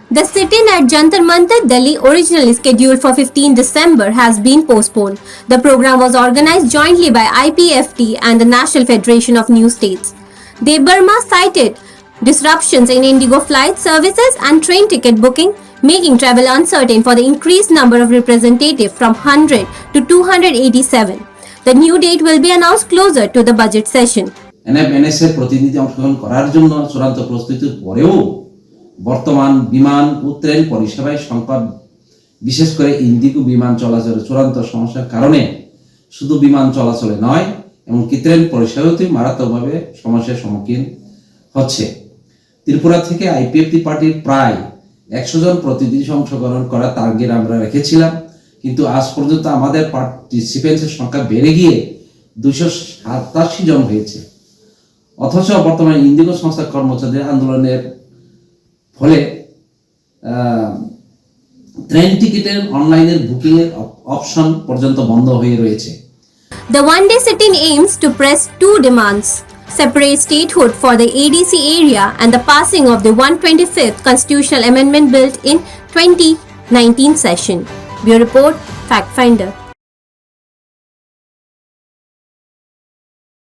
The sit-in at Jantar Mantar, Delhi, originally scheduled for 15 December, has been postponed. The program was organized jointly by IPFT and the National Federation of New States. Deb Burma cited disruptions in Indigo flight services and train ticket booking, making travel uncertain for the increased number of representatives from 100 to 287. The new date will be announced closer to the budget session. NFNS এর প্রতিনিধি অংশগ্রহণ করার জন্য চূড়ান্ত প্রস্তুতির পরেও বর্তমান বিমান ও ট্রেন পরিষেবায় সংকট, বিশেষ করে ইন্ডিগো বিমান চলাচলের চূড়ান্ত সমস্যার কারণে শুধু বিমান চলাচলে নয়, এমনকি ট্রেন পরিষেবাতেও মারাত্মকভাবে সমস্যার সম্মুখীন হচ্ছে। ত্রিপুরা থেকে আইপিএফটি পার্টির প্রায় 100 জন প্রতিনিধি অংশগ্রহণ করার টার্গেট আমরা রেখেছিলাম, কিন্তু আজ পর্যন্ত আমাদের পার্টিসিপেন্টসের সংখ্যা বেড়ে গিয়ে 287 জন হয়েছে। অথচ বর্তমানে ইন্ডিগো সংস্থার কর্মচারীদের আন্দোলনের ফলে ট্রেন টিকিটের অনলাইনের বুকিংয়ের অপশন পর্যন্ত বন্ধ হয়ে রয়েছে। The one-day sit-in aims to press two demands: separate statehood for the ADC area and the passing of the 125th Constitutional Amendment Bill in 2019 session. Bureau Report, Fact Finder.